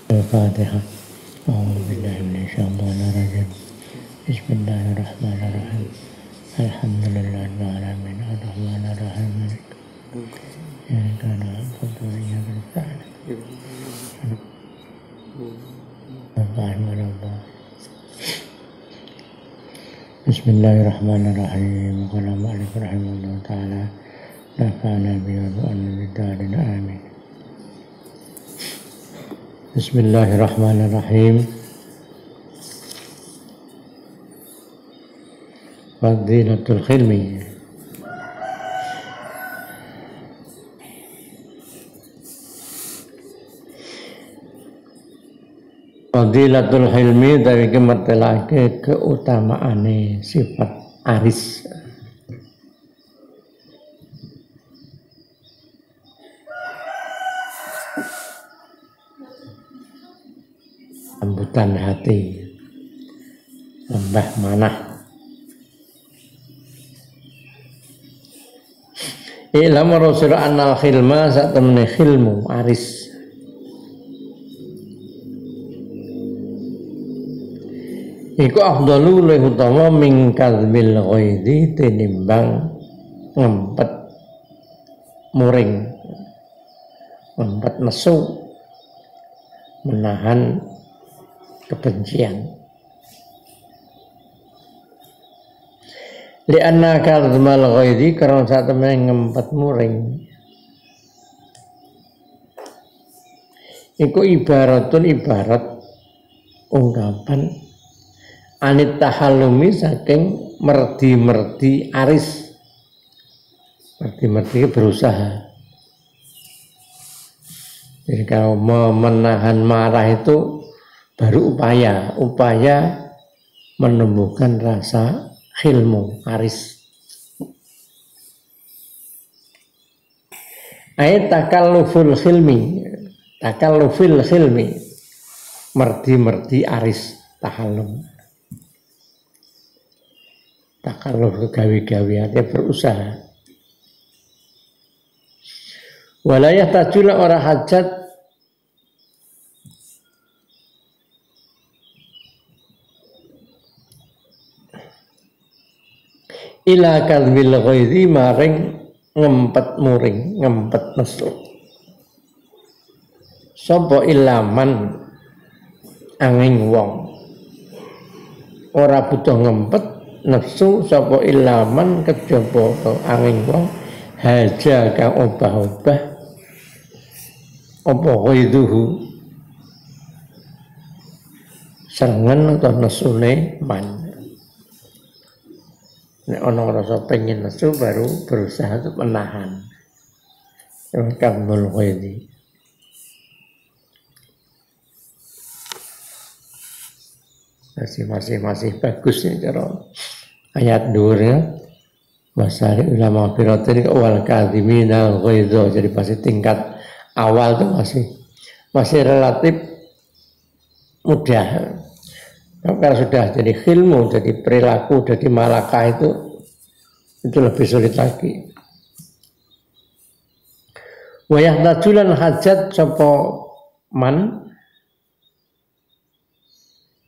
Al-Fatihah. A'udzubillahi minasyaitonir rajim. Bismillahirrahmanirrahim. Alhamdulillahil alamin arrahmanir rahim. Ya kana qadariya bil ta'ala. Bismillahirrahmanirrahim. Qala ma'alif rahimahullah ta'ala. Nafa'ana bihi wa bi'almin amin. Bismillahirrahmanirrahim. Fadilatul Hilmi. Fadilatul Hilmi dari kemertelake keutamaane sifat aris. Lembutan hati, lembah manah. Ilham Rasul annal khilma sak temene khilmu aris. Iku afdalu luwih utama min kadzbil ghaidhi tinimbang ngempet muring, ngempet nesu, menahan kebencian. Lianna kadzmal ghaidhi karena saat temen ngempet muring iku ibarat ungkapan anit tahallumi saking merdi-merdi aris. Merdi-merdi berusaha. Jadi kalau menahan marah itu baru upaya menumbuhkan rasa khilmu aris. Ayat takalluful khilmi, merdi aris tahallum. Takalluf kegawi-gawiannya berusaha. Walayah tajula ora hajat ila kadzbil ghaidhi maring ngempet muring, ngempet nesu. Sapa ilaman angin wong ora butuh ngempet nafsu sapa ilaman kejaba angin wong haja kang obah-obah apa ghaidhuhu sengen atau nesune man. Nek ana rasa pengen nesu baru berusaha untuk menahan. Kadzbul ghaidhi. Masih bagus nih cara ayat dhuwurnya. Wasari ulama firatin wal kadhimina ghaidha. Jadi pasti tingkat awal itu masih relatif mudah. Kalau sudah jadi khilmu, jadi perilaku, jadi malakah itu lebih sulit lagi. Wa yahtajulan hajat sapa man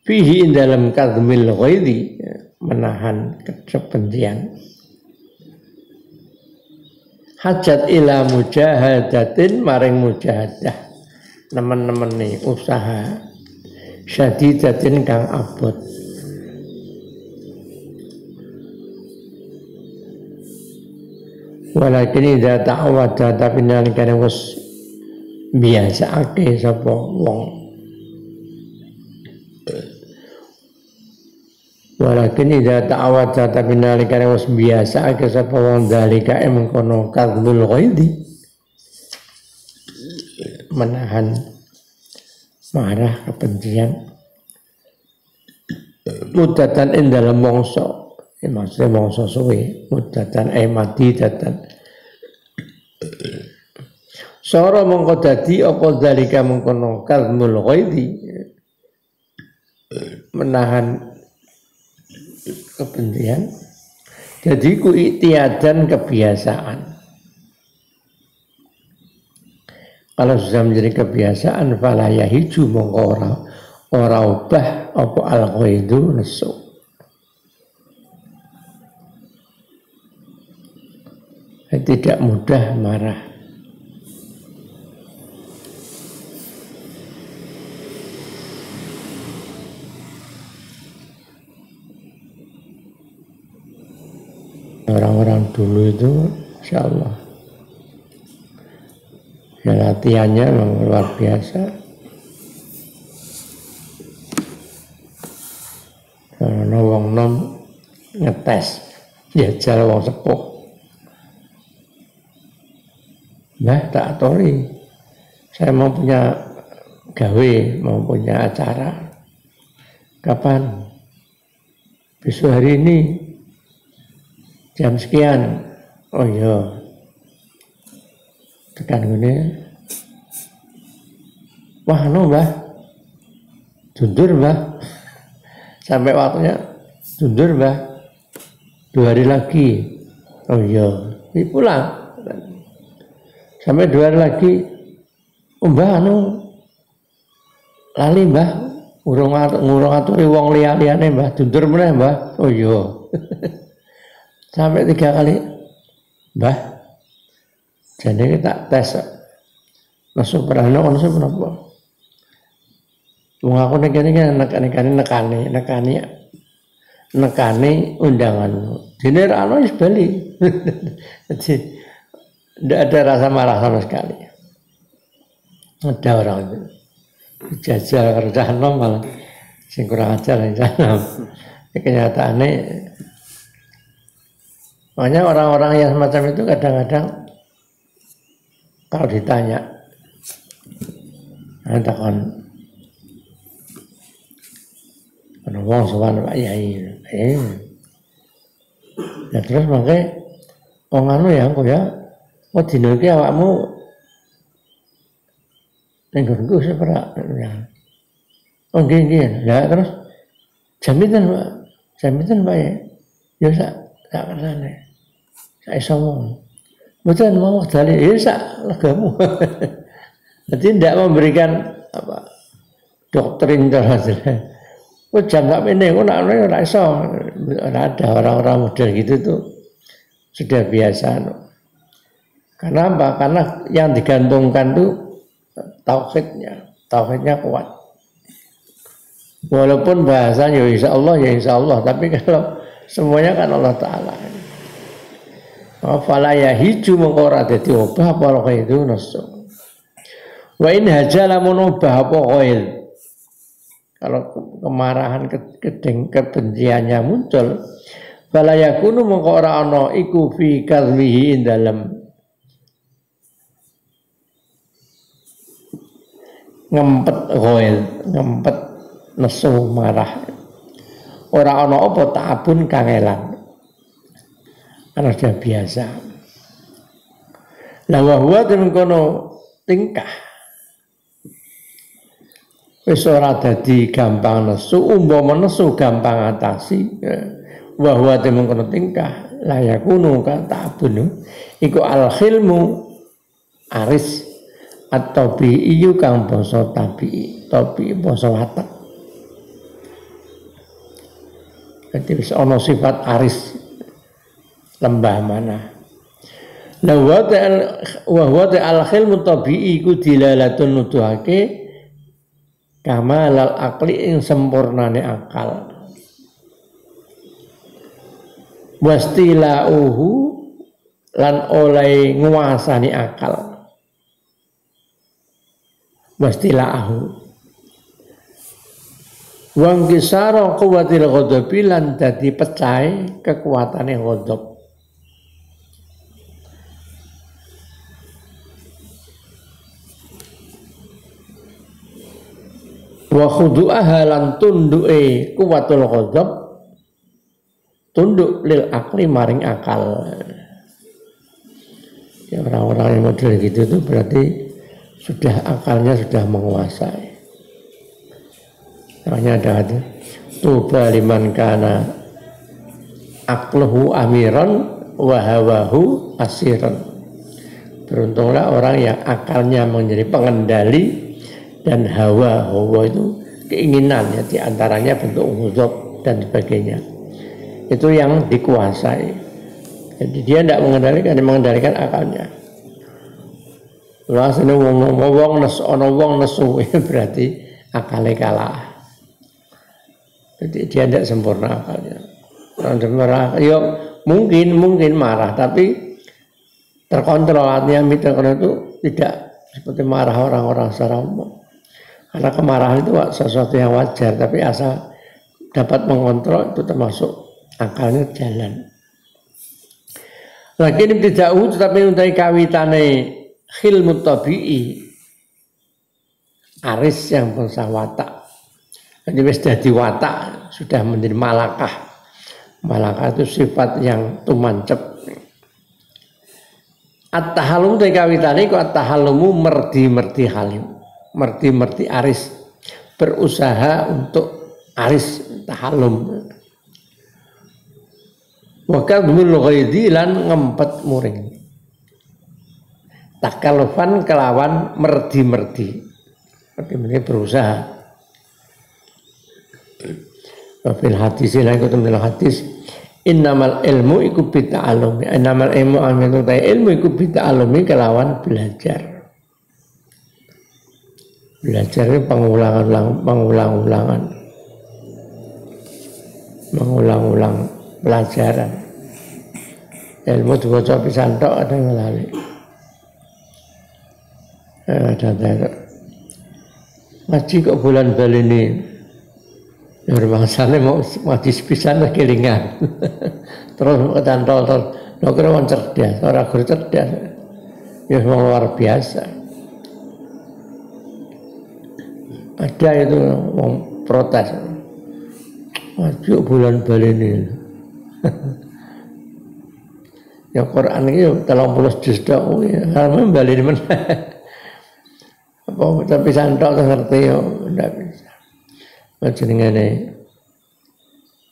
fihi dalam kadzmil ghaidhi menahan kebencian. Hajat ila mujahadatin maring mujahadah. Teman-teman nih usaha syadidatin kang abot. Walakin idza ta'awada tapi nalikane wis biasaake sapa wong Walakin idza ta'awadza tapi nalikane wis biasa ke sapa wong dalika mengkono kadhul ghaidi menahan marah kebencian mudatan ing dalem mangsa maksudnya mangsa suwe mudatan mati datan sora mongko dadi apa dalika mengkono kadhul ghaidi menahan kebencian jadi ku iktiadan kebiasaan. Kalau sudah menjadi kebiasaan fala yahiju mongko ora ubah apa al-ghaidu nesu. Tidak mudah marah. Orang-orang dulu itu Insya Allah ya latihannya memang luar biasa. Karena wong nom ngetes jajal wong sepuh. Nah tak atori saya mau punya gawe, mau punya acara. Kapan? Besok hari ini jam sekian. Oh iya, tekan gini. Wah no mbah, jundur mbah, sampai waktunya jundur mbah, 2 hari lagi. Oh iya, ini pulang. Sampai 2 hari lagi, oh mbah lali mbah, ngurung aturi wong liya-liyane mbah, jundur meneh mbah. Oh iya. Sampai 3 kali, mbah, jadi kita tes, masuk perahno, masuk kenapa? Wong aku nekani undangan. Jadi rano is bali, jadi tidak ada rasa marah sama sekali. Ada orang itu jajal kerjaan malah, sing kurang ajar yang sana. Kenyataannya. Makanya orang-orang yang semacam itu kadang-kadang kalau ditanya, katakan, wong sowan Pak Yai, ya terus makanya wong anu ya, engko ya, dina iki awakmu ning nggonku seprak ya. Oh nggih, lah terus jaminan Pak ya sak kersane. Saya somong, betul mau dalil, ya sak legamu. Jadi tidak memberikan apa doktrin terhadap. Oh jam tak ini, oh nak iso. Ada orang-orang model gitu tuh sudah biasa. Karena apa? Karena yang digantungkan tuh tauhidnya kuat. Walaupun bahasanya ya insya Allah, tapi kalau semuanya kan Allah Ta'ala. Fala yahiju mongko ora dadi obah apa itu nasu. Wa in hajala munubah apa ghail. Kalau kemarahan kebenciannya muncul, fala yakunu mongko ora ana iku fi kadhihi dalam ngempet ghail, ngempet nesu marah. Ora ana apa ta'abun kangelan. Karena sudah biasa. Lah wa kono tingkah. Wis ora dadi gampang nesu, umpama nesu gampang atasi. Wa huwa kono tingkah la yakunu ka ta'abun. Iku al-khilmu aris atau bi'iyu kang basa tabi'i, tabi'i basa watak. Jadi wis ana sifat aris lembah mana. La wa al-khilmu tabi'i ku dilalatun nuduhake kamalal aqli ing sempurnane akal. Wastilauhu lan oleh nguasani akal. Wastilahu Wang kisara kuwatil ghadabi lan dadi pecah kekuatane ghadab. Wa khudu'aha lan tunduke kuwatul ghadab tunduk lil akli maring akal. Ya, orang-orang yang model gitu itu berarti sudah akalnya sudah menguasai. Makanya ada hadis tuba liman kana aqluhu amiran wa hawahu asiran. Beruntunglah orang yang akalnya menjadi pengendali dan hawa itu keinginan ya, diantaranya bentuk ghadab dan sebagainya. Itu yang dikuasai. Jadi dia tidak mengendalikan akalnya. Lah sene wong nesu berarti akalnya kalah. Jadi dia tidak sempurna akalnya. Orang marah, ya mungkin marah, tapi terkontrol artinya karena itu tidak seperti marah orang-orang secara umum. Karena kemarahan itu sesuatu yang wajar, tapi asal dapat mengontrol itu termasuk akalnya jalan. Lagi ini tidak tetapi untuk kawitane khilmut tabi'i aris yang bangsa watak. Jadi sudah diwatak, sudah menjadi malakah. Malakah itu sifat yang tumancep. At-tahallum dari kawitane ku at-tahallumu merdi halim. Merdi aris, berusaha untuk aris tahallum. Wa kadmul ghaidhi lan ngempet muring. Takallufan kelawan merdi. Berarti berusaha. Wafil hadis lan kutul hadis innamal ilmu iku bita'allumi. Innamal ilmu aminu ta ilmu iku bita'allumi kelawan belajar. Belajar itu mengulang-ulang pelajaran. Ilmu diwaca pisan tok ada yang lali. Ada ngaji kok bulan bali ini. Ya masalahnya mau ngaji pisan kelingan. Terus ketantol lho kira cerdas, ora guru cerdas. Ya luar biasa. Ada itu mau protes. Ngaji bulan bali ini. Ya Quran itu 30 juz tok ya, harus bali men. Apa tapi santok ngerti yo ndak bisa. Jenengane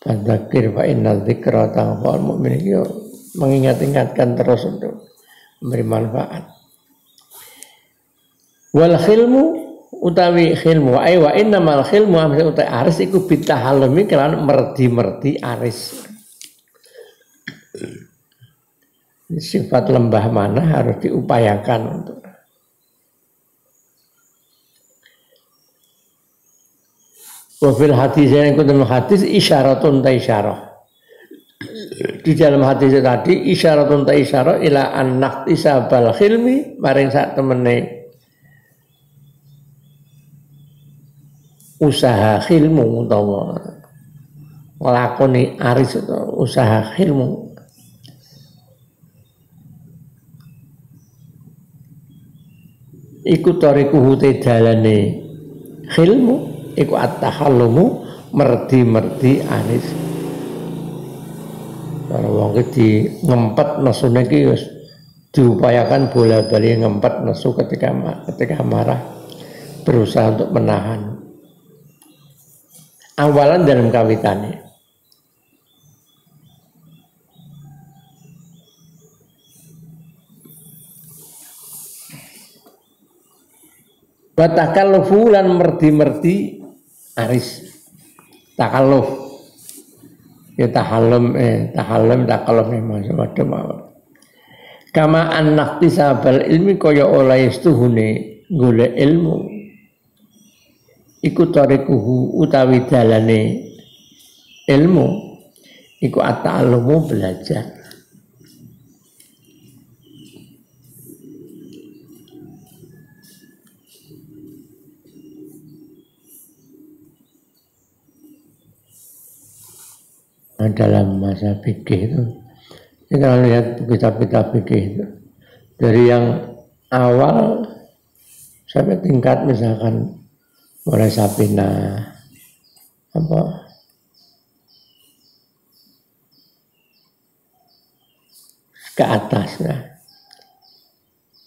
tadzakir fa inna dzikra tanfa'ul mu'minin yo mengingat-ingatkan terus untuk memberi manfaat. Wal khilmu utawi khilmu wa innamal khilmu amsa utawi aris iku bitahallumi kelan merdi aris. Sifat lembah mana harus diupayakan untuk wafil hadis yang ikut hadis isyaratun ta isyarah. Di dalam hadis tadi isyaratun ta isyarah ila an isabal khilmi maring sak temene usaha khilmu utawa nglakoni aris atau usaha khilmu. Iku tarikuhu te dalane khilmu iku at-tahallumu merdi anis. Kalau wong iki ngempet nesune iki wis diupayakan bola-bali ngempet nesu ketika marah, berusaha untuk menahan. Awalan dalam kawitannya. Wa takallufu lan merdi aris. Takalluf. Ya tahallum takalluf macam-macam mawon. Kama annaqtisabal ilmi kaya oleh istuhune golek ilmu. Iku tarikuhu utawi dalane ilmu iku at-ta'allumu belajar. dalam masa fikih itu kita lihat kitab-kitab fikih itu dari yang awal sampai tingkat misalkan mulai Sapina apa ke atas ya,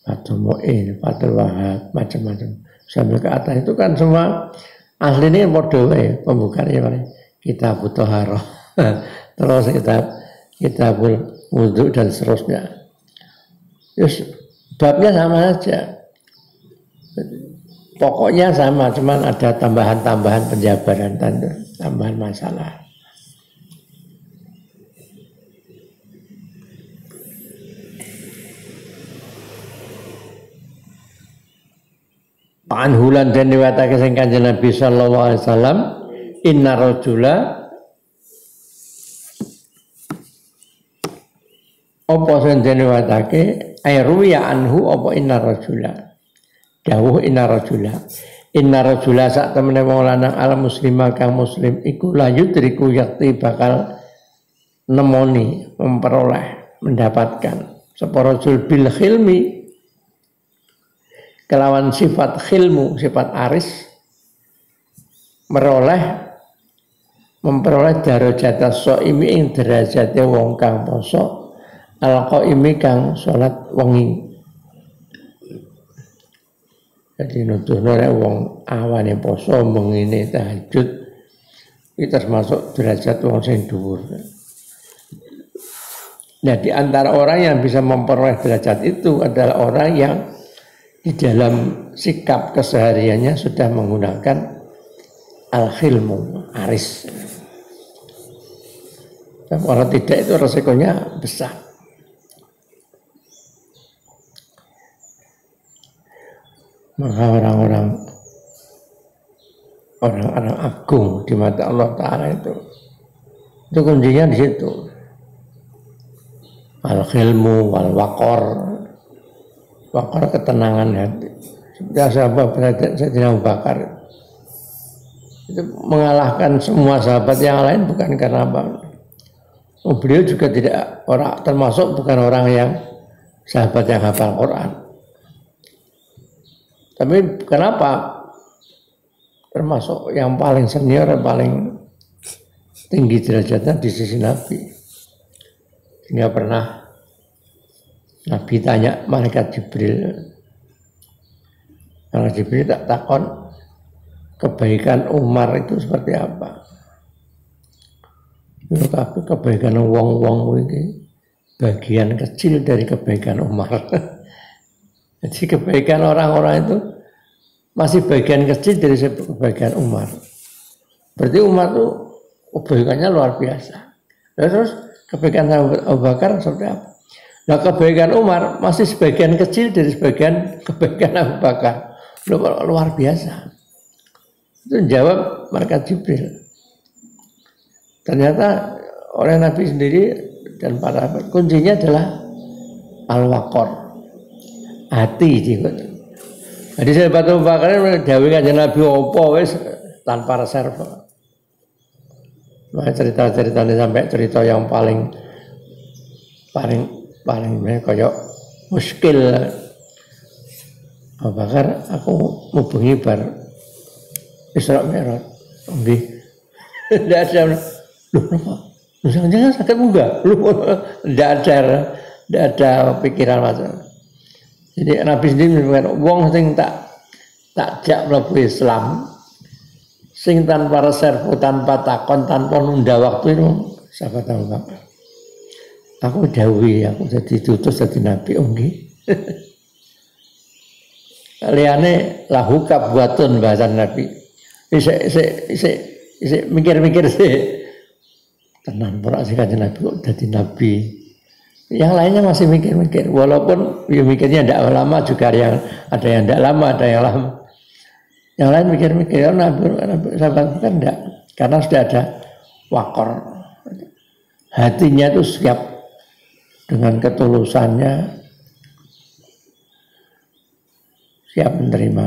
Fathul Mu'in, Fathul Wahab, macam-macam sampai ke atas itu kan semua aslinya model ya pembukaannya kitab Thaharah terus kitabul wudhu dan seterusnya. Terus babnya sama saja, pokoknya sama, cuman ada tambahan-tambahan penjabaran dan tambahan masalah. Anhulan dan riwayatake sing Kanjeng Nabi sallallahu alaihi wasallam, inna rajula apa sing riwayatake ayruya anhu apa inna rajula dawuh inna rajula sak temene wong lanang al muslimah kang muslim iku la yudriku yakti bakal nemoni memperoleh mendapatkan sapa rajul bil khilmi kelawan sifat khilmu, sifat aris memperoleh darajat shaimi ing derajate wong kang poso al-qaimi kang salat wengi. Jadi nuduhno nek wong awane poso mengine tahajud iki termasuk derajat wong sing dhuwur. Nah, di antara orang yang bisa memperoleh derajat itu adalah orang yang di dalam sikap kesehariannya sudah menggunakan al-khilmu, aris. Dan orang tidak itu resikonya besar. Maka orang-orang agung di mata Allah Ta'ala itu kuncinya di situ. Al-khilmu wal waqar. Waqar ketenangan hati. Seperti sahabat Sayyidina Abu Bakar itu mengalahkan semua sahabat yang lain bukan karena apa. Beliau juga tidak bukan orang yang sahabat yang hafal Quran. Tapi kenapa termasuk yang paling senior, yang paling tinggi derajatnya di sisi Nabi. Sehingga pernah Nabi tanya malaikat Jibril. Malaikat Jibril tak takon kebaikan Umar itu seperti apa. Tapi kebaikan wong-wong ini bagian kecil dari kebaikan Umar. Jadi kebaikan orang-orang itu masih bagian kecil dari kebaikan Umar. Berarti Umar itu kebaikannya luar biasa. Terus kebaikan Abu Bakar seperti apa? Nah, kebaikan Umar masih sebagian kecil dari sebagian kebaikan Abu Bakar. Luar biasa. Itu jawab malaikat Jibril. Ternyata oleh Nabi sendiri dan para kuncinya adalah al-waqar, hati gitu. Jadi sahabat Abu Bakar dawuh kanjeng Nabi opo wis tanpa reserve. Nah, cerita-ceritanya sampai cerita yang paling kayak muskil. Abu Bakar, aku mau bengi bar Isra Mi'raj. Nggih. Tidak ada. Loh, kenapa? Jangan sakit enggak? Loh, tidak ada pikiran macam. Jadi Nabi sendiri mengatakan wong sing tak jak mlebu Islam sing tanpa reserve, tanpa takon, tanpa nunda waktu itu sahabat Abu Bakar. Aku dawuhi, aku jadi diutus jadi nabi nggih. Liyane lahu kabwatun bahasan Nabi. Isik mikir-mikir sih. Tenan ora sih kanjeng Nabi kok dadi nabi. Yang lainnya masih mikir-mikir, walaupun ya mikirnya tidak lama juga ada yang tidak lama, ada yang lama. Yang lain mikir-mikir, Nabi sahabat kan tidak, karena sudah ada waqar. Hatinya itu siap dengan ketulusannya, siap menerima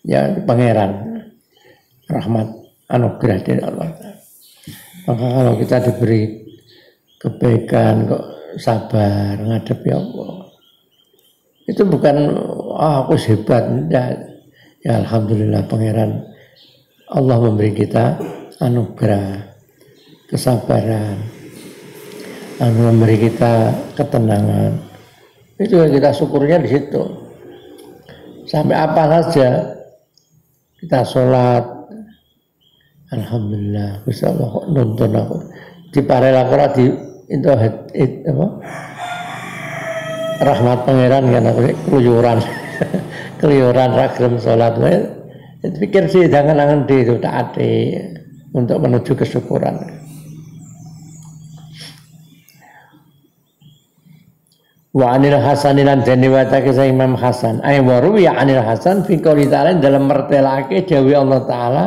ya pangeran rahmat anugerah dari Allah. Maka kalau kita diberi kebaikan kok sabar ngadepi Allah, itu bukan aku hebat, enggak. Ya alhamdulillah pangeran Allah memberi kita anugerah kesabaran, memberi kita ketenangan. Itu yang kita syukurnya di situ. Sampai apa saja kita sholat, alhamdulillah, bisa Allah kok nonton aku di parel aku di itu apa rahmat pangeran kan aku keluyuran ragam sholat. Pikir sih jangan di itu tak ada untuk menuju kesyukuran. Wa anil Hasan lan den riwayatake sa Imam Hasan ay waru ya anil Hasan fi qouli ta'ala dalam mertelake dawuh Allah taala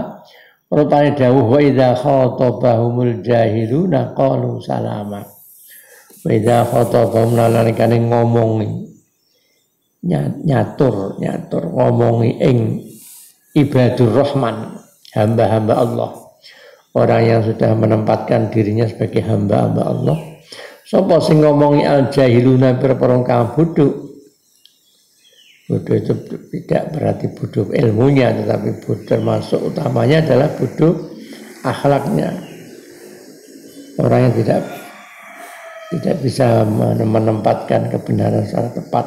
rupane dawuh wa idza khatabahumul jahiluna qalu salama wa idza khatabahum nalikane ngomongi nyatur ngomongi ing ibadur rahman hamba-hamba Allah, orang yang sudah menempatkan dirinya sebagai hamba-hamba Allah. Sapa sing ngomongi al jahiluna perperong kang bodoh. Bodoh itu tidak berarti bodoh ilmunya, tetapi bodoh termasuk utamanya adalah bodoh akhlaknya. Orang yang tidak bisa menempatkan kebenaran secara tepat.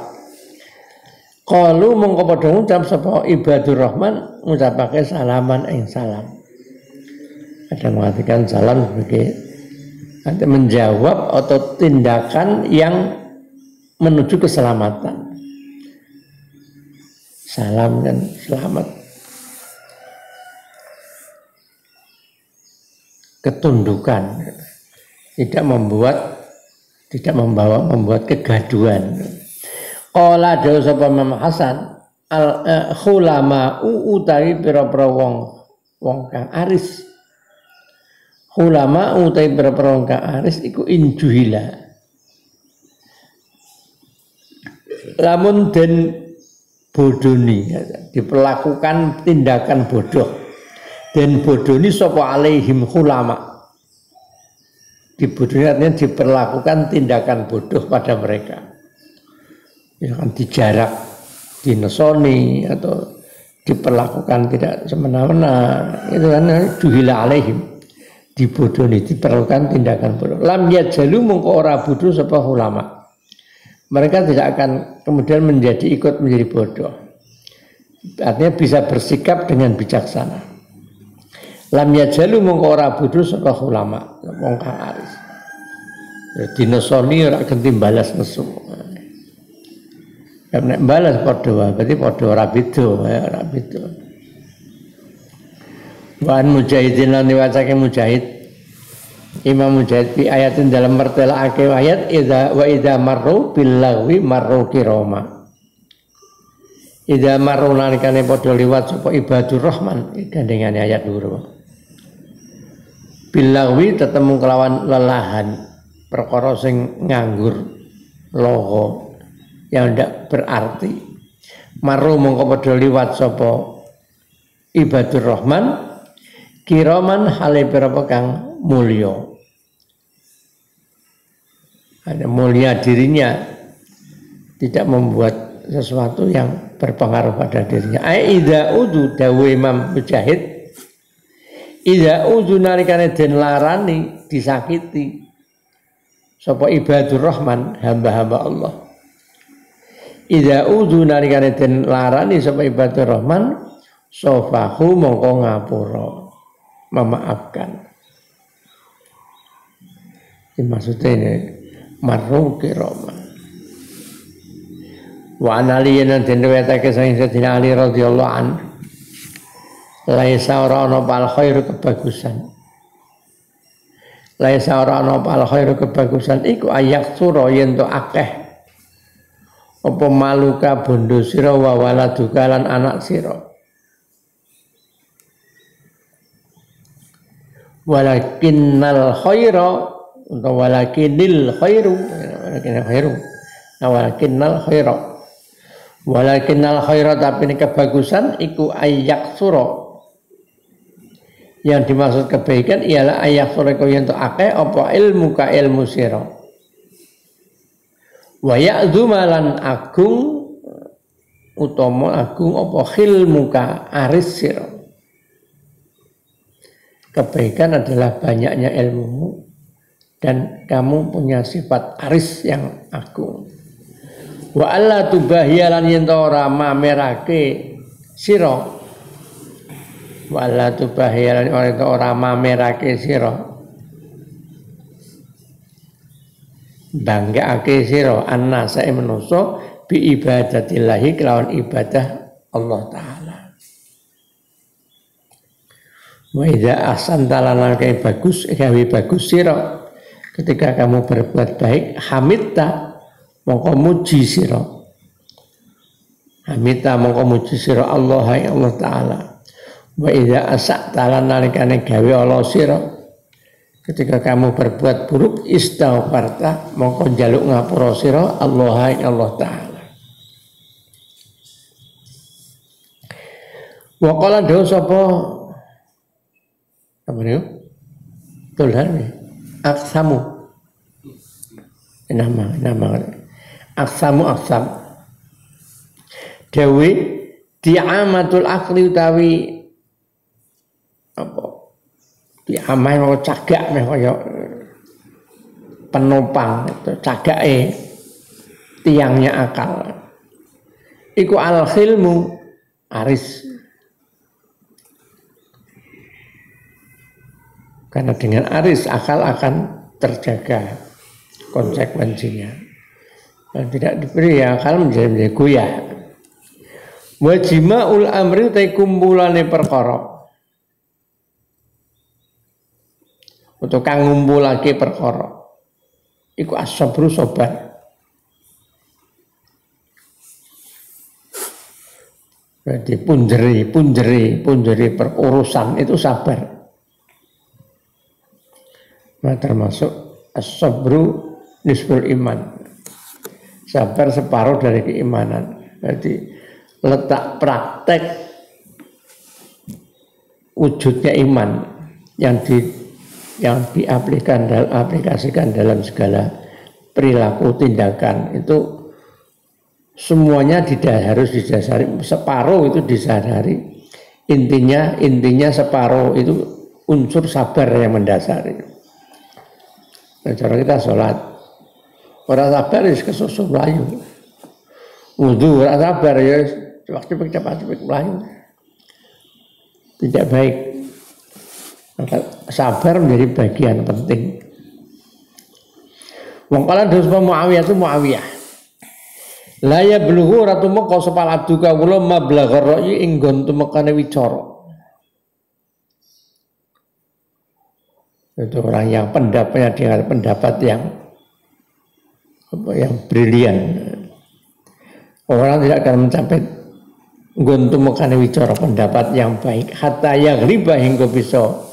Qalu mongko padha ngucap sapa ibadur rahman ngucapake salaman ing salam. Ada mengartikan salam sebagai menjawab atau tindakan yang menuju keselamatan. Salam dan selamat. Ketundukan. Tidak membuat kegaduhan. Qala dawuh sapa Imam Hasan al khulama utawi pira-pira wong kang aris. Ulama utai berperangka aris iku injuhila. Lamun den bodoni diperlakukan tindakan bodoh. Den bodoni sapa alaihim ulama. Dibodoni artinya diperlakukan tindakan bodoh pada mereka. Ya kan dijarak, dinesoni atau diperlakukan tidak semena-mena. Itu kan juhila alaihim. Dibodoni, diperlukan tindakan bodoh. Lam yajalu mongko ora bodoh sapa ulama. Mereka tidak akan kemudian ikut menjadi bodoh. Artinya bisa bersikap dengan bijaksana. Lam yajalu mongko ora bodoh sapa ulama, wong kang aris. Dinesoni ora genti balas nesu. Nek balas padha berarti padha ora beda, ora beda. Wan Mujahidin lan diwacake Mujahid Imam Mujahid di ayatin dalam mertelake ayat idza marru bil lagwi marru kirama. Idza marru nalikane padha liwat sapa ibadur rahman gandengane ayat dhuwur. Bil lagwi tetemu kelawan lelahan perkara sing nganggur logo yang ndak berarti. Marru mongko padha liwat sapa ibadur rahman kiraman hale berapa kang mulya. Ada mulia dirinya, tidak membuat sesuatu yang berpengaruh pada dirinya. Idza udu dawu Imam Mujahid, idza udu nalikane den larani disakiti sapa ibadur rahman hamba-hamba Allah. Idza udu nalikane den larani sapa ibadur rahman sofahu mongko ngapura. Memaafkan. Ini maksudnya ini marru kirama. Wa an aliyin den riwayatake saking Sayyidina Ali radhiyallahu anhu. Laisa ora ana pal khairu kebagusan. Laisa ora ana pal khairu kebagusan iku ayak sura yen to akeh apa maluka bondo sira wa waladuka lan anak sira. Walakinnal khaira atau walakinnil khairu walakinnal khaira tapi ini kebagusan iku ayyak sura Yang dimaksud kebaikan ialah ayah sureko yang akeh apa ilmu ka ilmu sira. Wa ya'dzumalan agung utama agung apa khilmu ka aris sira. Kebaikan adalah banyaknya ilmumu dan kamu punya sifat aris yang agung. Wa alla tubahiyalan yen ora mamerake sira. Wala tubahiyalan ora mamerake sira. Banggaake sira annasa manusa bi ibadatillahi kelawan ibadah Allah taala. Wa idza ahsanta lana kai bagus gawe bagus sira. Ketika kamu berbuat baik hamidta mongko muji sira. Hamidta mongko muji sira Allah ya Allah taala. Wa idza asa'ta lan nalikane gawe ala sira ketika kamu berbuat buruk istaghfarta mongko njaluk ngapura sira Allah Allah taala. Wa qala dawu sapa apa niku? Tulhan aksamu nama aksamu dawe diamatul akli utawi apa diamai mau cagak meh kaya penopang cagake tiangnya akal iku al khilmu aris karena dengan aris akal akan terjaga konsekuensinya dan tidak diberi akal menjadi goyah. Wajima'ul amri ta kumpulane perkara untuk kang ngumpulake perkara iku as-sabru sabar. Jadi punjeri perurusan itu sabar. Nah termasuk as-sabru nisful iman. Sabar separuh dari keimanan. Jadi letak praktek wujudnya iman yang diaplikasikan dalam segala perilaku tindakan itu semuanya harus didasari separuh itu disadari intinya separuh itu unsur sabar yang mendasari. Nah, cara kita sholat orang sabar is kesusu melayu wudu orang sabar ya waktu cepat melayu tidak baik. Maka sabar menjadi bagian penting. Wong kala dos Muawiyah itu Muawiyah. La ya blughu ratu meka sepal abduka kula mablagha ra'yi ing nggon tumekane wicara. Itu orang yang pendapatnya dengan pendapat yang brilian. Orang tidak akan mencapai nggon tumekane wicara pendapat yang baik hatta yaghliba hingga bisa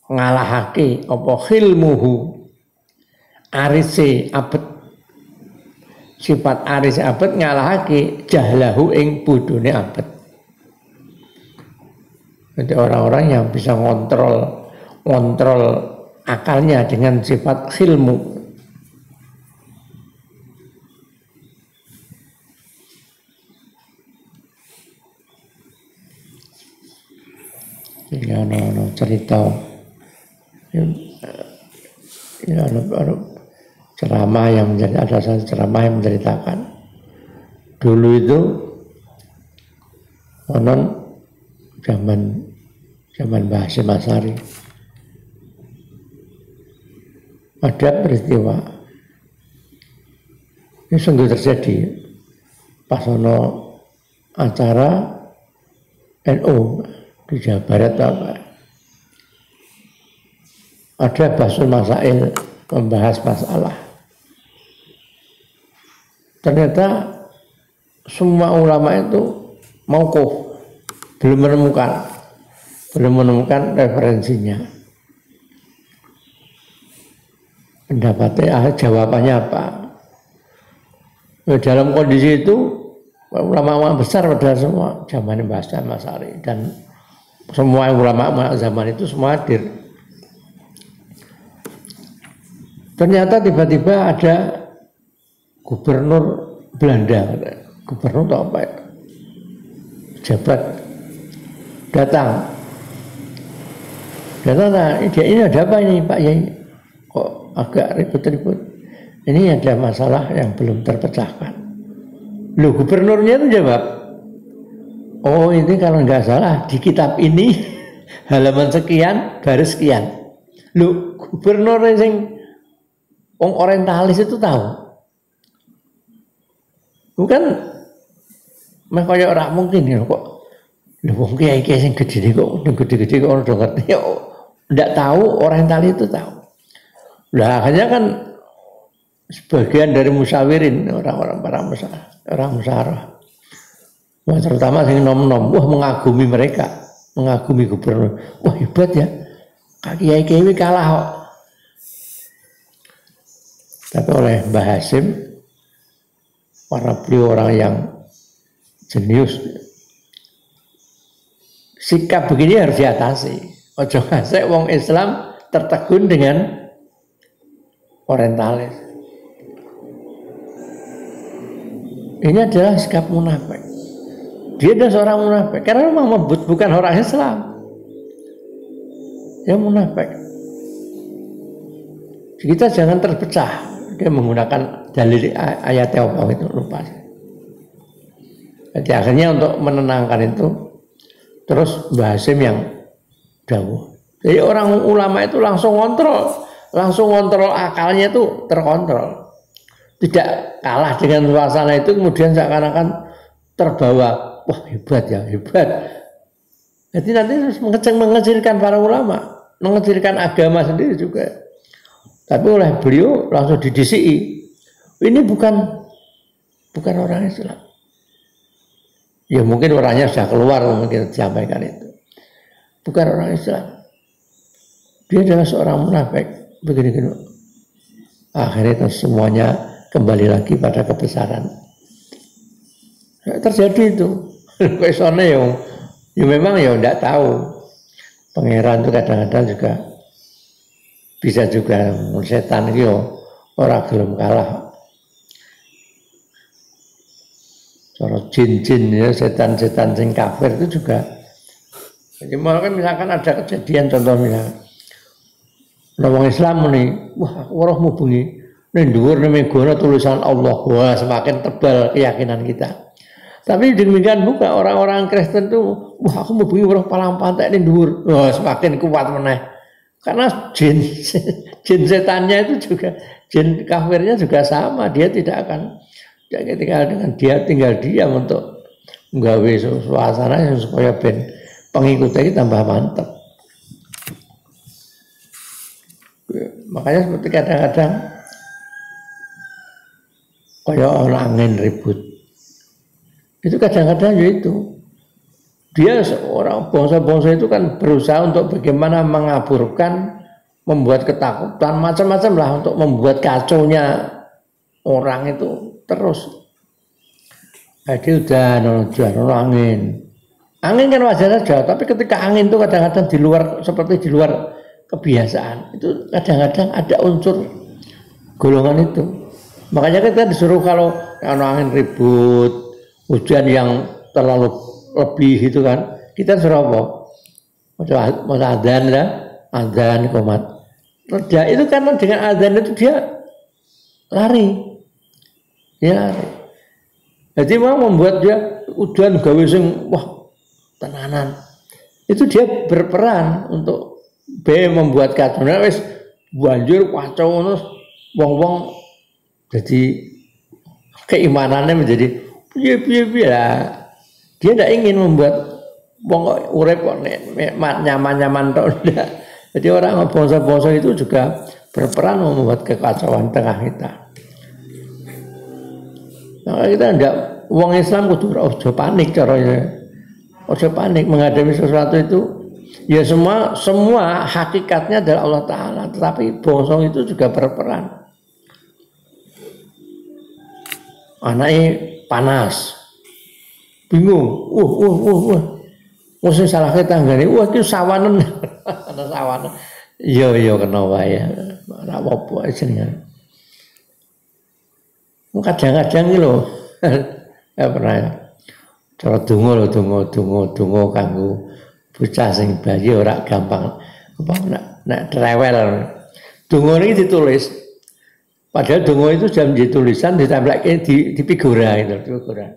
ngalahake apa khilmuhu arise abet sifat arise abet ngalahake jahlahu ing bodhone abet. Jadi orang-orang yang bisa ngontrol akalnya dengan sifat khilmu. Ya no cerita ya ada ceramah yang ada satu ceramah yang menceritakan dulu itu konon zaman Mbah Hasyim Asy'ari ada peristiwa ini sungguh terjadi pas ono acara NU di Jawa Barat apa ada Basul Masail membahas masalah. Ternyata semua ulama itu mauquf, belum menemukan referensinya. Pendapatnya jawabannya apa? Dalam kondisi itu ulama besar pada semua zaman Mbah Hasyim Asy'ari dan Semua ulama zaman itu semua hadir. Ternyata tiba-tiba ada gubernur Belanda, gubernur atau apa ya, jabat datang. Nah, ini ada apa ini Pak Yai? Kok agak ribut-ribut? Ini ada masalah yang belum terpecahkan. Loh, gubernurnya itu jawab, oh ini kalau nggak salah di kitab ini halaman sekian baris sekian. Loh, gubernur yang orientalis itu tahu. Bukan makanya orang mungkin ya kok. Loh, wong kiai-kiai sing gede kok udah ngerti. Ya, enggak tahu, orientalis itu tahu. Lah akhirnya kan sebagian dari musyawirin, orang-orang para musyawarah. Wah, terutama yang nom-nom, wah mengagumi mereka, mengagumi gubernur. Wah hebat ya, kiai-kiai kalah kok. Tapi oleh Mbah Hasim, para beliau orang yang jenius, sikap begini harus diatasi. Ojo ngasih wong Islam tertegun dengan orientalis. Ini adalah sikap munafik. Dia adalah seorang munafik karena memang bukan orang Islam. Dia munafik. Kita jangan terpecah. Dia menggunakan dalil ayat apa itu lupa. Jadi akhirnya untuk menenangkan itu terus Mbah Hasim yang dawuh. Jadi orang ulama itu langsung kontrol akalnya itu terkontrol. Tidak kalah dengan suasana itu kemudian seakan-akan terbawa, wah hebat ya, hebat. Jadi nanti terus mengecilkan para ulama, mengecilkan agama sendiri juga. Tapi oleh beliau langsung didisiki. Ini bukan orang Islam. Ya mungkin orangnya sudah keluar mungkin disampaikan itu. Bukan orang Islam. Dia adalah seorang munafik. Begini-gini. Akhirnya semuanya kembali lagi pada kebesaran. Terjadi itu. Kesana ya memang ya tidak tahu. Pangeran itu kadang-kadang juga bisa juga setan itu orang gelem kalah. Cara jin-jin ya, setan-setan sing kafir itu juga. Jadi misalkan ada kejadian contoh misalkan orang Islam nih, wah aku roh mubungi ning dhuwur megono tulisan Allah, wah semakin tebal keyakinan kita. Tapi demikian bukan orang-orang Kristen tuh, wah aku mubungi roh palang pantai ning dhuwur, wah semakin kuat meneh. Karena jin setannya itu juga, jin kafirnya juga sama, dia tidak akan tinggal diam untuk menggawe suasana supaya pengikutnya itu tambah mantap. Makanya seperti kadang-kadang kayak orang angin ribut, itu kadang-kadang ya itu. Dia seorang bangsa-bangsa itu kan berusaha untuk bagaimana mengaburkan, membuat ketakutan, macam-macam lah untuk membuat kacaunya orang itu terus. Jadi udah angin. Angin kan wajar saja, tapi ketika angin itu kadang-kadang di luar, seperti di luar kebiasaan, itu kadang-kadang ada unsur golongan itu. Makanya kita disuruh kalau angin ribut, hujan yang terlalu lebih itu kan, kita suruh apa? Mau adzan ya, adzan komat. Kerja itu karena dengan adzan itu dia lari, ya. Jadi mau membuat dia udan gawe sing wah tenanan. Itu dia berperan untuk membuat kacau. Nah, wis banjir kacau terus wong-wong jadi keimanannya menjadi piye-piye lah. Dia tidak ingin membuat wong urip kok nyaman-nyaman tok ndak. Jadi orang bangsa-bangsa itu juga berperan membuat kekacauan tengah kita. Nah, kita tidak, wong Islam kudu ojo panik caranya. Ojo panik menghadapi sesuatu itu. Ya semua hakikatnya adalah Allah Ta'ala. Tetapi bangsa itu juga berperan. Anaknya panas. Bingung. Mesti salah tanggane. Wah iki sawanen. Ana sawanen. Iya kena wae. Ora apa-apa jenengan. Kadang-kadang iki lho. Ya pernah. Cara donga kanggo bocah sing bayi ora gampang. Apa nek rewel. Donga iki ditulis. Padahal donga itu jam ditulisan ditempelke di figura itu, figura.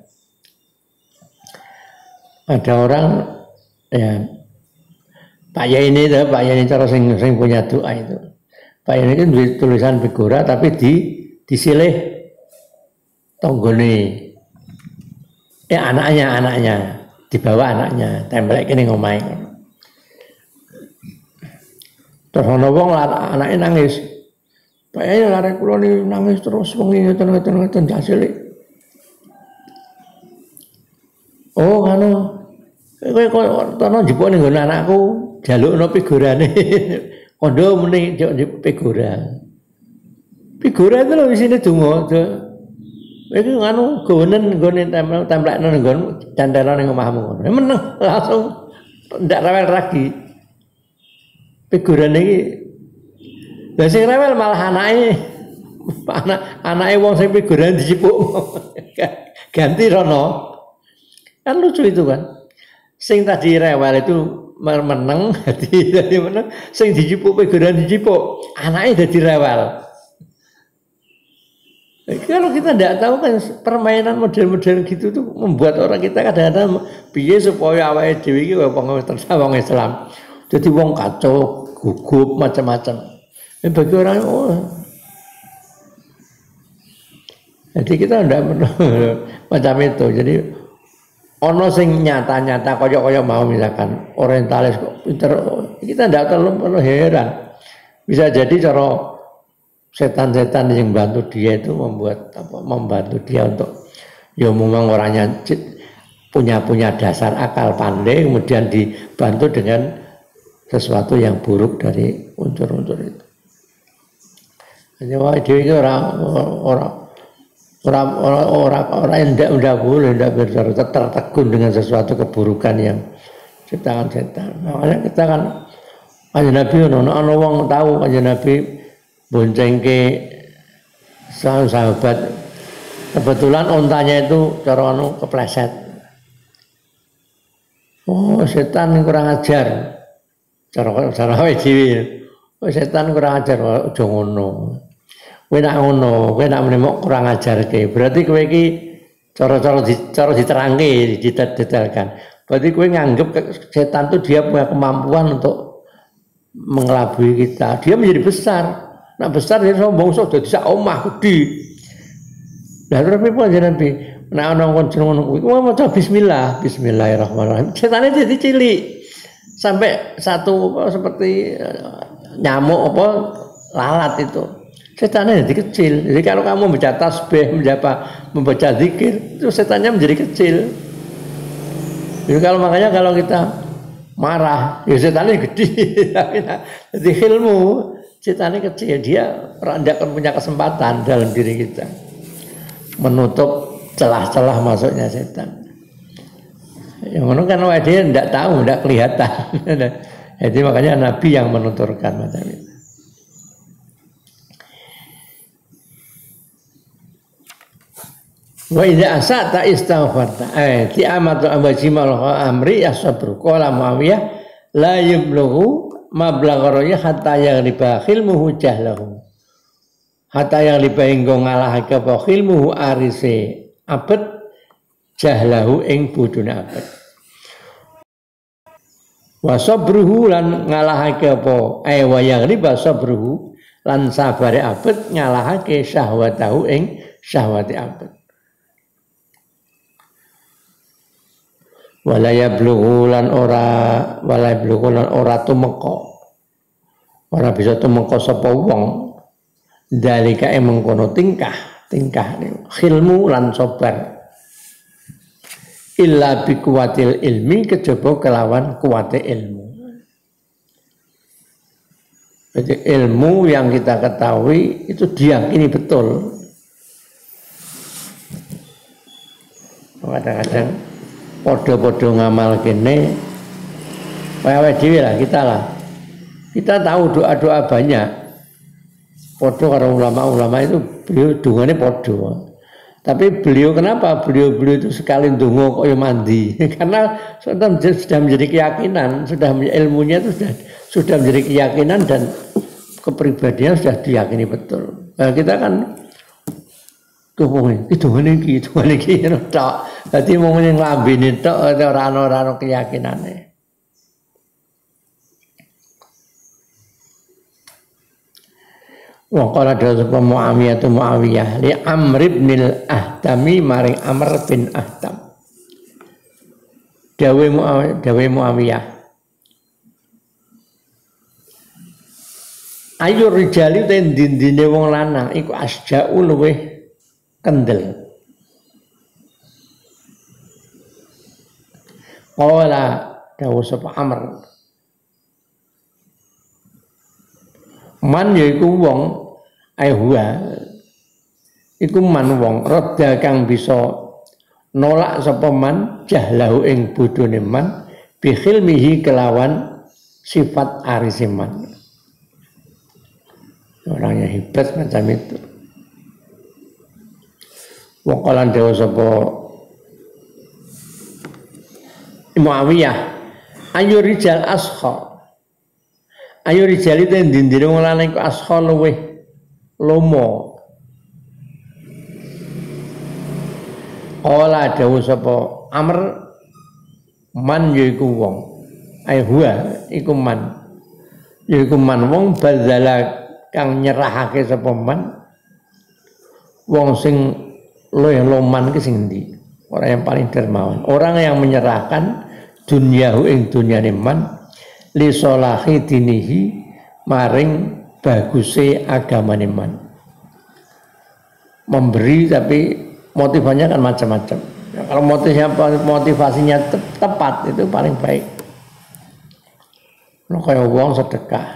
Ada orang ya Pak Yai ini cara sing punya doa itu. Pak Yai ini kan tulisan figura tapi disilih tonggone. Ya anaknya dibawa anaknya tempelke ning omahe. Terus ana wong anake nangis. Pak Yai lare kula ni nangis terus wengi ngeten gak silik. Oh ngono. Kowe kok tono njupuk ning nggon anakku, jalukno figurane. Kondo muni njupuk figura. Figura itu lho isine donga. Iki ngono gowenen nggone templekno ning nggon cantelno ning omahmu. Meneng langsung ndak rewel lagi. Figurane iki lha sing rewel malah anake wong sing figurane dijipuk. Ganti rono. Kan lucu itu kan. Sing tadi rewel itu meneng, jadi meneng. Sing dijipuk figuran dijipuk, anaknya jadi rewel. Kalau kita tidak tahu kan permainan model-model gitu tuh membuat orang kita kadang-kadang piye supaya awake dhewe iki wong Islam. Jadi wong kacau, gugup macam-macam. Bagi orang jadi kita tidak macam itu. Jadi ono sing nyata-nyata kaya mau misalkan orientalis kok pinter, kita tidak terlalu heran. Bisa jadi cara setan-setan yang bantu dia itu membantu dia untuk ya memang orangnya punya dasar akal pandai, kemudian dibantu dengan sesuatu yang buruk dari unsur-unsur itu. Jadi wah dia itu orang yang tidak boleh tertegun dengan sesuatu keburukan yang ciptaan setan. Makanya kita kan Kanjeng Nabi ana wong tahu Kanjeng Nabi boncengke sahabat. Kebetulan ontanya itu cara kepleset. Oh, setan kurang ajar. Cara dhewe. Oh, setan kurang ajar aja ngono. Kowe nak ngono, kowe nak menemok kurang ajarke. Berarti kowe iki cara diterangke, didetailkan. Berarti kowe nganggep setan itu dia punya kemampuan untuk mengelabui kita. Dia menjadi besar. Nak besar dia sombong dadi sak omah gede. Lah terus piye panjenengan Nabi? Nek ana wong ngono kuwi, kowe maca bismillahirrahmanirrahim. Setane dadi cilik. Sampai satu seperti nyamuk lalat itu. Setannya jadi kecil. Jadi kalau kamu membaca tasbih, membaca zikir, itu setannya menjadi kecil. Jadi makanya kalau kita marah, ya setannya gede. Jadi ilmu, setannya kecil. Dia tidak akan punya kesempatan dalam diri kita menutup celah-celah masuknya setan. Yang mana kan dia tidak tahu, tidak kelihatan. Jadi makanya Nabi yang menuturkan macam itu. Wa idza asata istaghfarta. Ti'amatu abajimal amri as-sabru. Qala Muawiyah la yublughu mablagharaya hatta yaghliba khilmuhu jahlahu. Hatta yaghliba inggo ngalahake apa khilmuhu arise abet jahlahu ing bodhone abet. Wa sabruhu lan ngalahake apa wa yaghliba sabruhu lan sabare abet ngalahake syahwatahu ing syahwate abet. Walaya blugulan ora tumeka. Ora bisa tumeka sapa wong dalika mengkono tingkah khilmu lan sabar. Illa bi kuwatil ilmi kejaba kelawan kuwate ilmu. Jadi ilmu yang kita ketahui itu diyakini betul. Kadang-kadang podo-podo ngamal kene Kayak dewe lah kita lah. Kita tahu doa-doa banyak. Podo karo ulama-ulama itu beliau dungane podo. Tapi beliau kenapa? Beliau itu sekali ndonga kaya mandi. Karena sudah menjadi keyakinan, ilmunya itu sudah menjadi keyakinan dan kepribadian sudah diyakini betul. Nah, kita kan itu iki tok. Dadi mung ning lambene tok ora ana keyakinane. Wa qala dawu Muawiyah li Amr bin al-Ahtami maring Amr bin Ahtam. Dawe Muawiyah. Ayu rijali ten dindine wong lanang iku asja'u luweh kendel. Qala dawu sapa Amr. Man yaiku wong huwa iku man wong rada kang bisa nolak sapa man jahlahu ing bodhone man bi khilmihi kelawan sifat arise man. Orangnya hebat macam itu. Wong kalan dewa sapa Muawiyah ayu rijal asha. Ayo rijali ten dindire wong lanang ku ashol luweh lomo. Ola dawuh sapa Amr man yaiku wong. Huwa iku man. Yaiku man wong badzala kang nyerahake sapa man. Wong sing luweh loman ki sing endi? Orang yang paling dermawan. Orang yang menyerahkan dunyahu ing dunyane man li solahi dinihi maring baguse agamane man. Memberi tapi motivasinya kan macam-macam. Ya, kalau motivasinya tepat itu paling baik. Nah, kayak uang sedekah,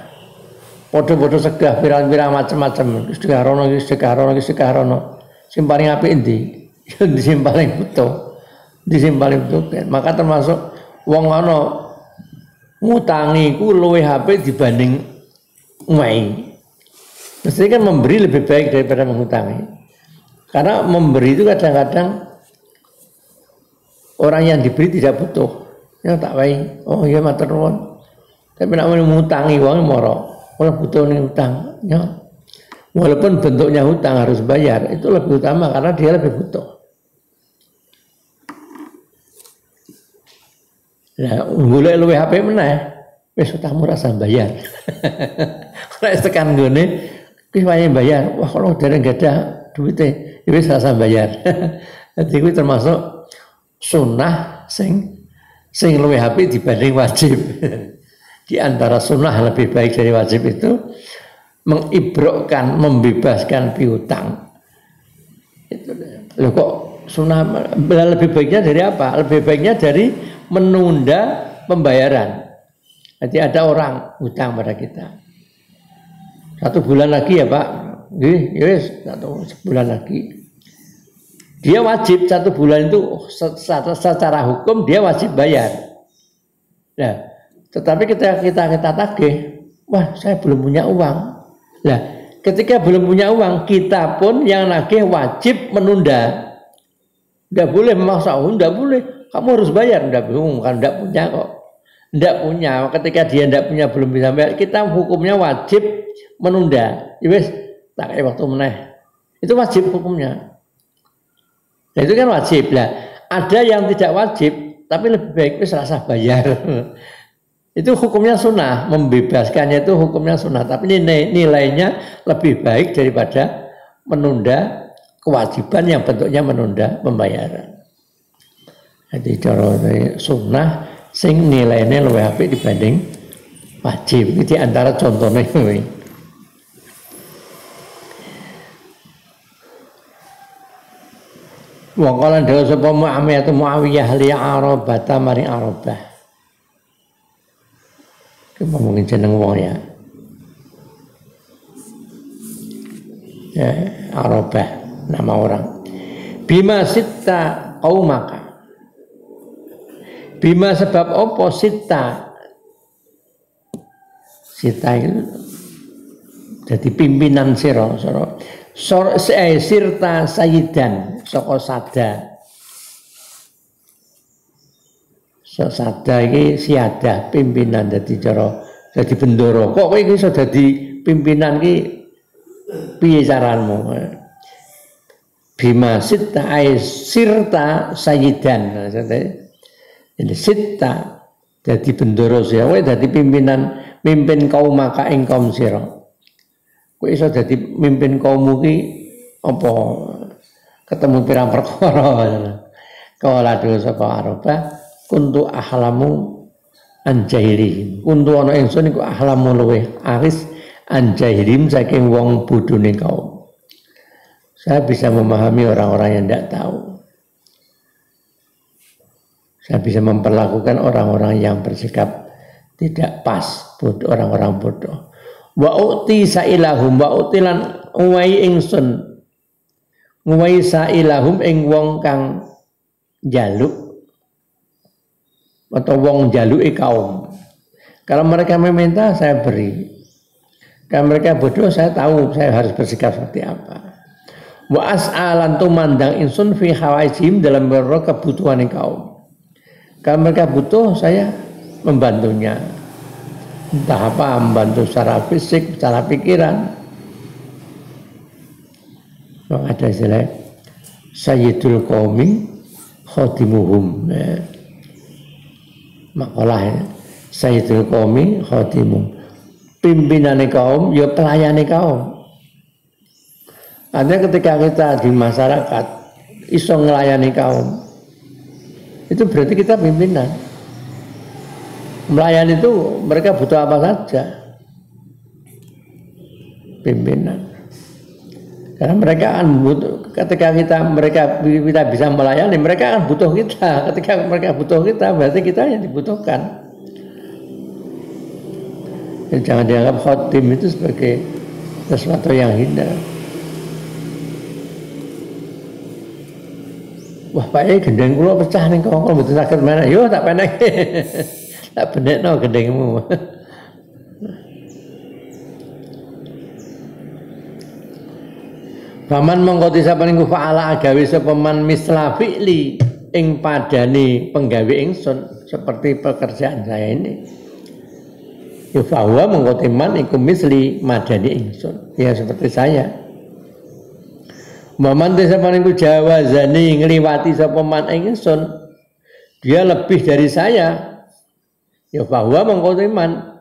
podo-podo sedekah pirang-pirang macam-macam. Sedekah rono. Sing paling apik endi? Sing paling butuh. Sing paling butuh. Maka termasuk wong ana ngutangi ku luwih apik dibanding ngwehi. Mesti kan memberi lebih baik daripada menghutangi. Karena memberi itu kadang-kadang orang yang diberi tidak butuh. Ya tak wae. Oh iya matur nuwun. Tapi nek ngutangi wong moro, ora butuh ning utang. Ya. Walaupun bentuknya hutang harus bayar, itu lebih utama karena dia lebih butuh. Nah, golek luwih HP meneh, wis utangmu rasa bayar. Ora tekan nggone ki wae bayar. Wah, kalau dereng gadah duwite, wis rasa bayar. Dadi kuwi termasuk sunnah sing luwih HP dibanding wajib. Di antara sunnah lebih baik dari wajib itu mengibrokkan, membebaskan piutang. Itu loh kok sunnah lebih baiknya dari apa? Lebih baiknya dari menunda pembayaran. Jadi ada orang hutang pada kita 1 bulan lagi ya Pak, yes, 1 bulan lagi. Dia wajib 1 bulan itu secara hukum dia wajib bayar. Nah, tetapi kita tagih, wah saya belum punya uang. Nah, ketika belum punya uang, kita pun yang nagih wajib menunda. Tidak boleh memaksa, tidak boleh. Kamu harus bayar, tidak kan tidak punya kok. Tidak punya, ketika dia tidak punya belum bisa bayar, kita hukumnya wajib menunda. Wis, tak kayak waktu meneh. Itu wajib hukumnya. Nah, itu kan wajib lah. Ada yang tidak wajib, tapi lebih baik wis rasa bayar. Itu hukumnya sunnah, membebaskannya itu hukumnya sunnah. Tapi nilainya lebih baik daripada menunda kewajiban yang bentuknya menunda pembayaran. Jadi cara sunnah sing nilainya lebih apik dibanding wajib. Ini di antara contohnya ini. Wa qala dawu sapa Muawiyah li Arabah maring Arabah. Ngomongin jeneng wong ya. Ya, Arabah nama orang. Bima sita qaumaka. Bima sebab apa sita Sita itu jadi pimpinan sira sirta sayyidan saka sada. Sada iki siadah pimpinan dadi cara dadi bendara. Kok kowe iki iso dadi pimpinan iki piye caramu? Bima sirta sayyidan. Ini sita jadi bendoro sira, kowe dadi pimpinan mimpin kaum maka ing kaum sira. Kowe iso dadi mimpin kaummu ki apa ketemu pirang perkara. Kala dhewe saka Arafah kuntu ahlamu anjahilihim. Kuntu ana ingsun iku ahlamu luweh aris anjahilihim saking wong bodhone kaum. Saya bisa memahami orang-orang yang tidak tahu. Saya bisa memperlakukan orang-orang yang bersikap tidak pas, bodoh, orang-orang bodoh. Wa uti sailahum wa utilan uwai ingsun. Uwai sailahum ing wong kang jaluk atau wong jaluki kaum. Kalau mereka meminta saya beri. Kalau mereka bodoh saya tahu saya harus bersikap seperti apa. Wa as'alan tumandang insun fi hawaijim dalam kebutuhan kaum. Kalau mereka butuh saya membantunya. Entah apa, membantu secara fisik, secara pikiran. Ada istilah Sayyidul Qaumi Khadimuhum. Makalah ya. Sayyidul Qaumi Khadimuhum. Pimpinane kaum, ya pelayane kaum. Artinya ketika kita di masyarakat iso ngelayani kaum, itu berarti kita pimpinan. Melayani itu mereka butuh apa saja, pimpinan. Karena mereka akan butuh, ketika mereka bisa melayani, mereka akan butuh kita. Ketika mereka butuh kita, berarti kita yang dibutuhkan. Dan jangan dianggap khotim itu sebagai sesuatu yang hina. Wah, Pak gendeng kula pecah ning kok mboten saged menek. Yo tak penek. Tak benekno gendengmu. Faman mongko disapane ku fa'ala agawe sapa man misla fi'li ing padane penggawe ingsun seperti pekerjaan saya ini. Ya fahuwa mongko teman iku misli madani ingsun. Ya seperti saya. Maman desa panengku jawazani ngliwati sapa man ingsun, dia lebih dari saya. Ya bahwa mengko iman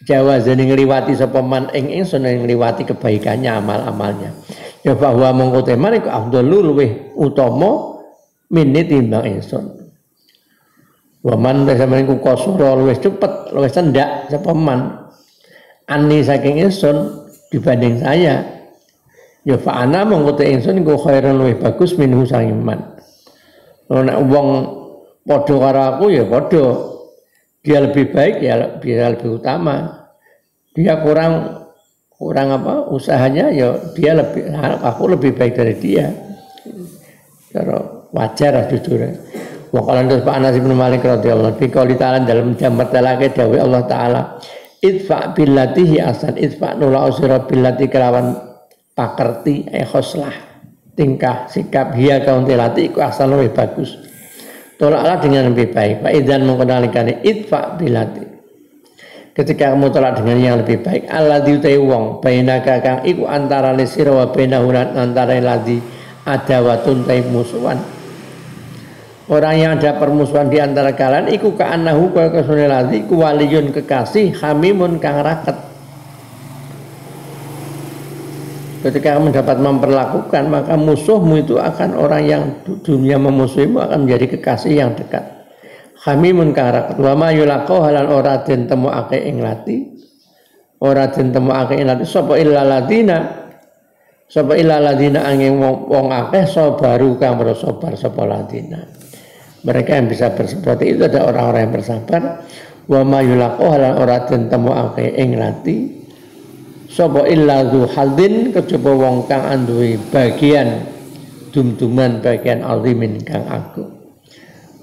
jawazani ngliwati sapa man ingsun ngliwati kebaikannya amal-amalnya. Ya bahwa mengko iman iku afdhalul luweh utama minit timbang ingsun. Wa man desa panengku kosoro luweh cepet luweh cendak sapa man ani saking ingsun dibanding saya. Ya fa'ana mengkote ingsun iku khairan luwih bagus minhu sang iman. Nek wong padha karo aku ya padha. Dia lebih baik ya dia lebih utama. Dia kurang apa usahanya ya dia lebih aku lebih baik dari dia. Cara wajar jujur. Wa qala Anas bin Malik radhiyallahu anhu qali ta'ala dalam jamar talake dawuh Allah taala idfa billatihi asan idfa nula usra billati kelawan pakerti khoslah tingkah sikap hiya kauntilati iku asal lebih bagus tolaklah dengan lebih baik fa idzan mengkonalikane idfa bilati ketika kamu tolak dengan yang lebih baik alladzi utai wong bainaka kang iku antara sira wa bainahu antara ladzi adawatun ta musuhan orang yang ada permusuhan di antara kalian iku ka'annahu kaya kesune ladzi iku waliyun kekasih hamimun kang raket. Ketika kamu dapat memperlakukan maka musuhmu itu akan orang yang dunia memusuhimu akan menjadi kekasih yang dekat. Hamimun karakat wa ma yulaqahu halan ora den temokake ing lati. Ora den temokake ing lati sapa illa ladina angin wong akeh sabaru kang bersabar sapa ladina. Mereka yang bisa seperti itu ada orang-orang yang bersabar. Wa ma yulaqahu halan ora den temokake ing lati. Sapa illa dzu hadzin kejaba wong kang anduwe bagian dum-duman bagian azimin kang agung.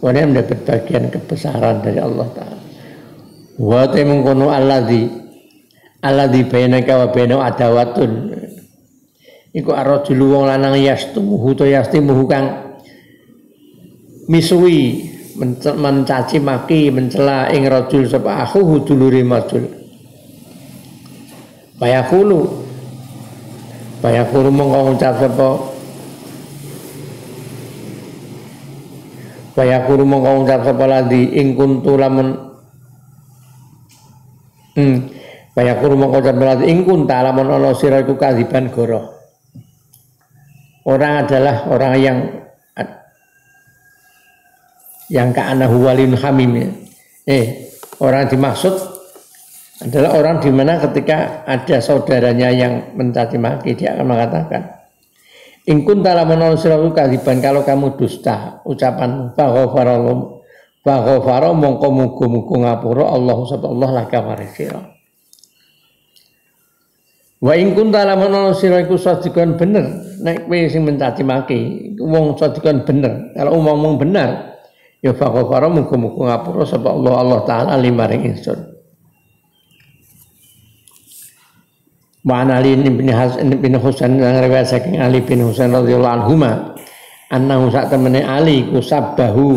Orang yang mendapat bagian kebesaran dari Allah Ta'ala. Wa ta mengkono alladzi bainaka wa bainahu adawatun. Iku ar-rajulu wong lanang yastumuhu to yastimuhu kang misui mencaci maki mencela ing rajul sapa akhuhu dulure rajul. Bayakulu mongko ngucap sapa Bayakulu mongko ngucap sapa ladi ing kuntu lamun Bayakulu mongko ngucap ladi ing kunta lamun ana sira iku kadiban goroh. Orang adalah orang yang ka'anahu walin hamim. Orang dimaksud adalah orang di mana ketika ada saudaranya yang mencaci maki dia akan mengatakan in kunta lamun siraku kadiban kalau kamu dusta ucapan faghfara mongko muga-muga ngapura Allah subhanahu laka marisira wa in kunta lamun siraku sadikon bener nek kowe sing mencaci maki wong sadikon bener kalau omong benar ya faghfara muga-muga ngapura sapa Allah taala limaring ingsun. Wa Ali bin Husain yang riwayat saking Ali bin Husain radhiyallahu anhuma annahu sak temene Ali ku sabbahu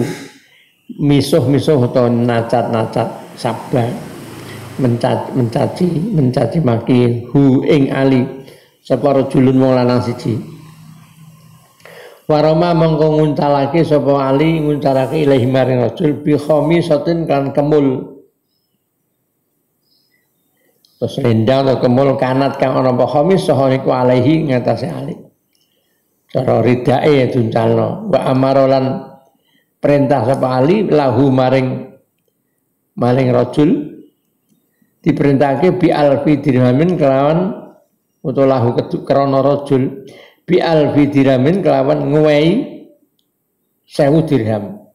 misuh-misuh atau nacat-nacat sabbah mencaci maki hu ing Ali sapa rajulun wong lanang siji warama mengko nguncalake sapa Ali nguncalake ilahi maring rajul bi khamisatin kan kemul terus rendang atau kemul kanat kang ana apa khamis saha niku alaihi ngatasé Ali cara ridae duncalno wa amarolan perintah sapa Ali lahu maring rajul diperintahke bi alfi dirhamin kelawan utawa lahu krana rajul bi alfi dirhamin kelawan nguwehi 1000 dirham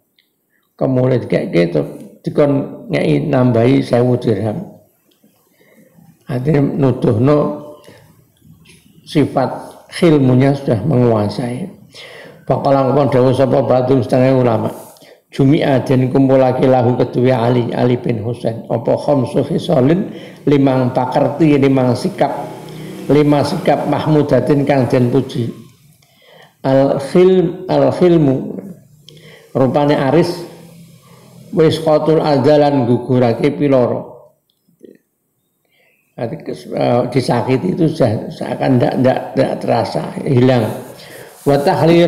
kemule dikeke dikon ngeki nambahi 1000 dirham. Artinya nuduhno sifat ilmunya sudah menguasai. Bakalan kepon dawuh sapa batu setengah ulama. Jumi'a den kumpulake lahu kedua Ali bin Husain. Apa khamsu khisalin 5 pakerti 5 sikap mahmudatin kang den puji. Al-khilmu rupane aris wis qatul adalan gugurake piloro. Disakiti itu seakan tidak terasa hilang. Wa tahli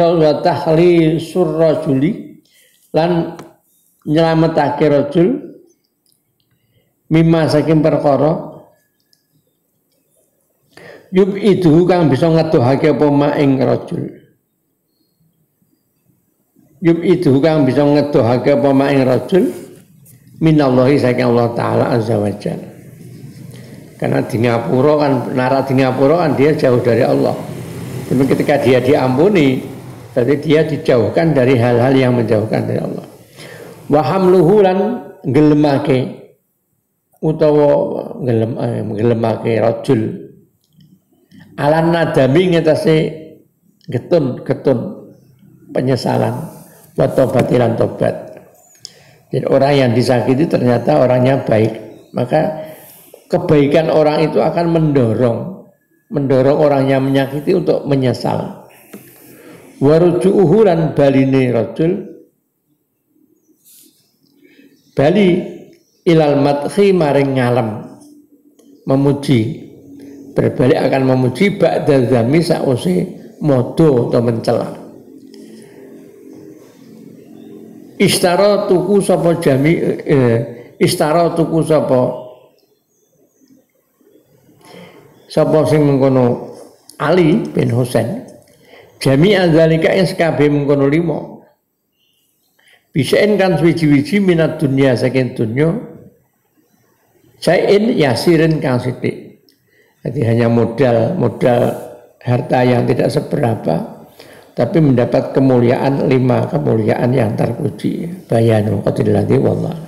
surrajuli lan nyelametake rajul mimma saking perkara yub itu kang bisa ngedohake apa maing rajul. Yub itu kang bisa ngedohake apa maing rajul minallahi saking Allah taala azza wajalla. Karena di ngapura kan dia jauh dari Allah. Tapi ketika dia diampuni, berarti dia dijauhkan dari hal-hal yang menjauhkan dari Allah. Wa hamluhu lan gelemake utawa gelemake rajul. Alan nadami ngetase getun penyesalan wa tobatilan tobat. Jadi orang yang disakiti ternyata orangnya baik, maka kebaikan orang itu akan mendorong orang yang menyakiti untuk menyesal. Warujuhu lan baline rajul bali ilal madhi maring ngalem memuji berbalik akan memuji ba'da zami sause modo atau mencela. Istara tuku sapa sapa sing mengkono Ali bin Husain jami'an zalika yang sekabeh mengkono 5 bisain kan suwi-wiji minat dunia saking dunya sain yasirin kang sithik jadi hanya modal harta yang tidak seberapa tapi mendapat kemuliaan 5 kemuliaan yang terpuji bayanu qadilladzi wallah.